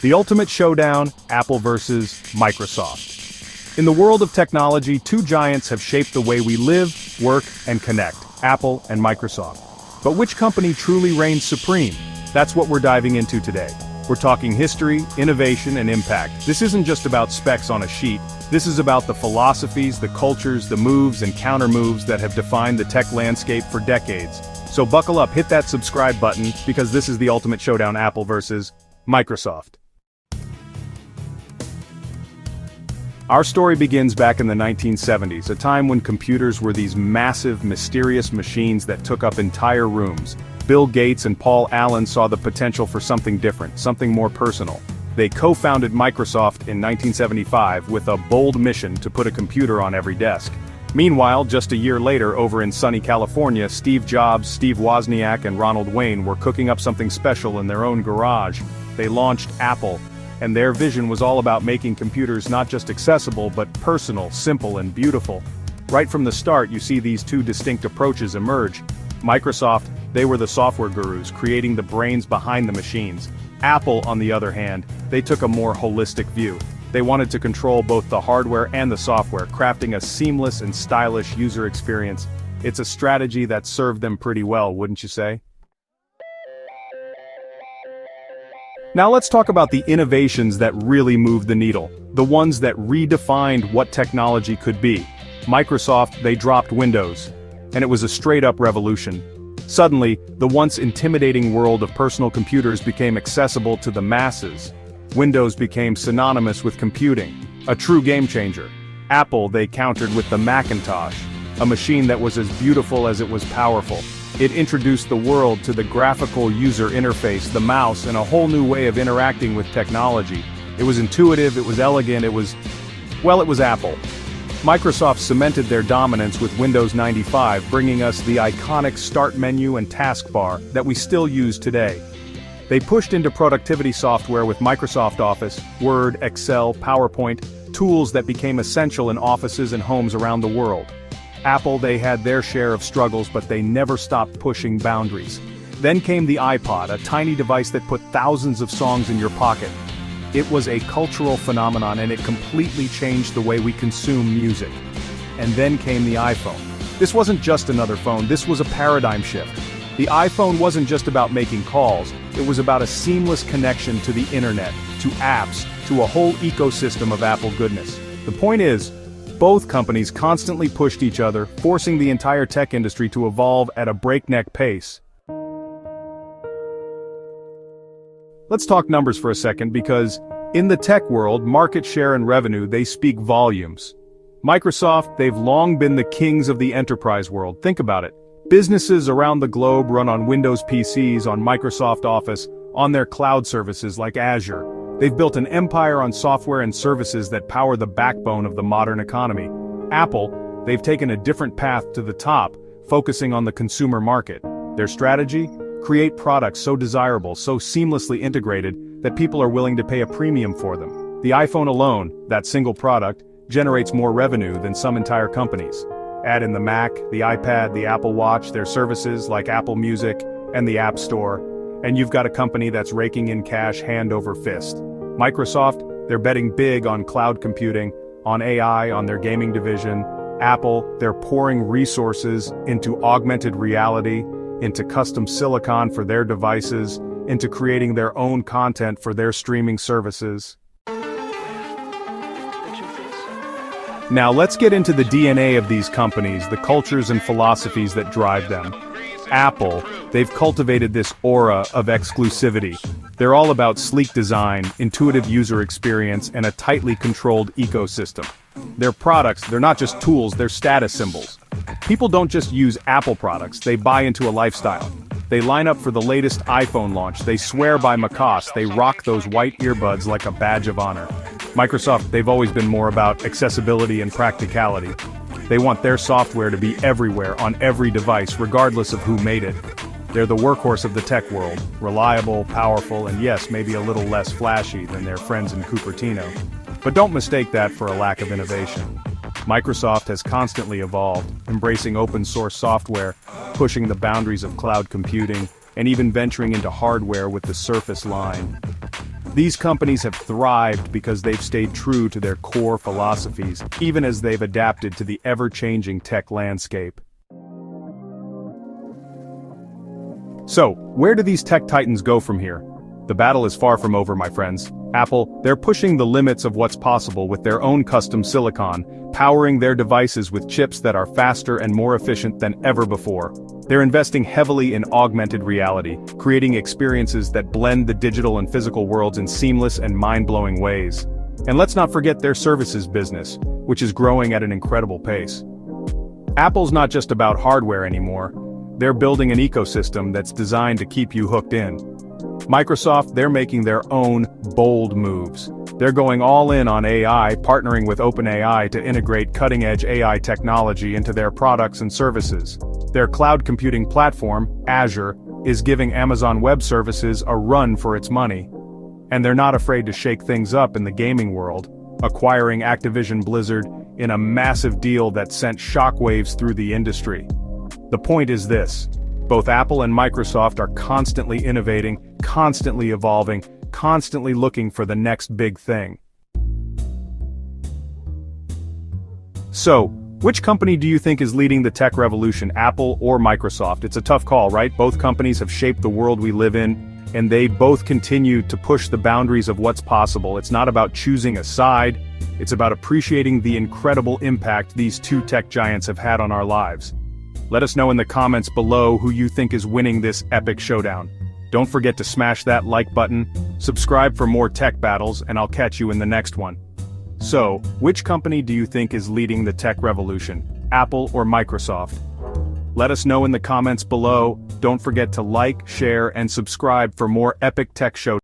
The ultimate showdown, Apple versus Microsoft. In the world of technology, two giants have shaped the way we live, work, and connect, Apple and Microsoft. But which company truly reigns supreme? That's what we're diving into today. We're talking history, innovation, and impact. This isn't just about specs on a sheet. This is about the philosophies, the cultures, the moves and counter-moves that have defined the tech landscape for decades. So buckle up, hit that subscribe button, because this is the ultimate showdown, Apple versus Microsoft. Our story begins back in the 1970s, a time when computers were these massive, mysterious machines that took up entire rooms. Bill Gates and Paul Allen saw the potential for something different, something more personal. They co-founded Microsoft in 1975 with a bold mission to put a computer on every desk. Meanwhile, just a year later, over in sunny California, Steve Jobs, Steve Wozniak, and Ronald Wayne were cooking up something special in their own garage. They launched Apple. And their vision was all about making computers not just accessible but personal, simple, and beautiful. Right from the start, you see these two distinct approaches emerge. Microsoft, they were the software gurus, creating the brains behind the machines. Apple, on the other hand, they took a more holistic view. They wanted to control both the hardware and the software, crafting a seamless and stylish user experience. It's a strategy that served them pretty well, wouldn't you say? Now let's talk about the innovations that really moved the needle, the ones that redefined what technology could be. Microsoft, they dropped Windows, and it was a straight-up revolution. Suddenly, the once intimidating world of personal computers became accessible to the masses. Windows became synonymous with computing, a true game-changer. Apple, they countered with the Macintosh, a machine that was as beautiful as it was powerful. It introduced the world to the graphical user interface, the mouse, and a whole new way of interacting with technology. It was intuitive, it was elegant, it was Apple. Microsoft cemented their dominance with Windows 95, bringing us the iconic Start menu and taskbar that we still use today. They pushed into productivity software with Microsoft Office, Word, Excel, PowerPoint, tools that became essential in offices and homes around the world. Apple, they had their share of struggles, but they never stopped pushing boundaries. Then came the iPod, a tiny device that put thousands of songs in your pocket. It was a cultural phenomenon, and it completely changed the way we consume music. And then came the iPhone. This wasn't just another phone, this was a paradigm shift. The iPhone wasn't just about making calls, it was about a seamless connection to the internet, to apps, to a whole ecosystem of Apple goodness. The point is, both companies constantly pushed each other, forcing the entire tech industry to evolve at a breakneck pace. Let's talk numbers for a second, because in the tech world, market share and revenue, they speak volumes. Microsoft, they've long been the kings of the enterprise world. Think about it. Businesses around the globe run on Windows PCs, on Microsoft Office, on their cloud services like Azure. They've built an empire on software and services that power the backbone of the modern economy. Apple, they've taken a different path to the top, focusing on the consumer market. Their strategy? Create products so desirable, so seamlessly integrated, that people are willing to pay a premium for them. The iPhone alone, that single product, generates more revenue than some entire companies. Add in the Mac, the iPad, the Apple Watch, their services like Apple Music, and the App Store, and you've got a company that's raking in cash hand over fist. Microsoft, they're betting big on cloud computing, on AI, on their gaming division. Apple, they're pouring resources into augmented reality, into custom silicon for their devices, into creating their own content for their streaming services. Now let's get into the DNA of these companies, the cultures and philosophies that drive them. Apple, they've cultivated this aura of exclusivity. They're all about sleek design, intuitive user experience, and a tightly controlled ecosystem. Their products, they're not just tools, they're status symbols. People don't just use Apple products, they buy into a lifestyle. They line up for the latest iPhone launch, they swear by macOS, they rock those white earbuds like a badge of honor. Microsoft, they've always been more about accessibility and practicality. They want their software to be everywhere, on every device, regardless of who made it. They're the workhorse of the tech world, reliable, powerful, and yes, maybe a little less flashy than their friends in Cupertino. But don't mistake that for a lack of innovation. Microsoft has constantly evolved, embracing open-source software, pushing the boundaries of cloud computing, and even venturing into hardware with the Surface line. These companies have thrived because they've stayed true to their core philosophies, even as they've adapted to the ever-changing tech landscape. So, where do these tech titans go from here? The battle is far from over, my friends. Apple, they're pushing the limits of what's possible with their own custom silicon, powering their devices with chips that are faster and more efficient than ever before. They're investing heavily in augmented reality, creating experiences that blend the digital and physical worlds in seamless and mind-blowing ways. And let's not forget their services business, which is growing at an incredible pace. Apple's not just about hardware anymore. They're building an ecosystem that's designed to keep you hooked in. Microsoft, they're making their own bold moves. They're going all in on AI, partnering with OpenAI to integrate cutting-edge AI technology into their products and services. Their cloud computing platform, Azure, is giving Amazon Web Services a run for its money. And they're not afraid to shake things up in the gaming world, acquiring Activision Blizzard in a massive deal that sent shockwaves through the industry. The point is this: both Apple and Microsoft are constantly innovating, constantly evolving, constantly looking for the next big thing. So, which company do you think is leading the tech revolution, Apple or Microsoft? It's a tough call, right? Both companies have shaped the world we live in, and they both continue to push the boundaries of what's possible. It's not about choosing a side, it's about appreciating the incredible impact these two tech giants have had on our lives. Let us know in the comments below who you think is winning this epic showdown. Don't forget to smash that like button, subscribe for more tech battles, and I'll catch you in the next one. So, which company do you think is leading the tech revolution, Apple or Microsoft? Let us know in the comments below. Don't forget to like, share, and subscribe for more epic tech shows.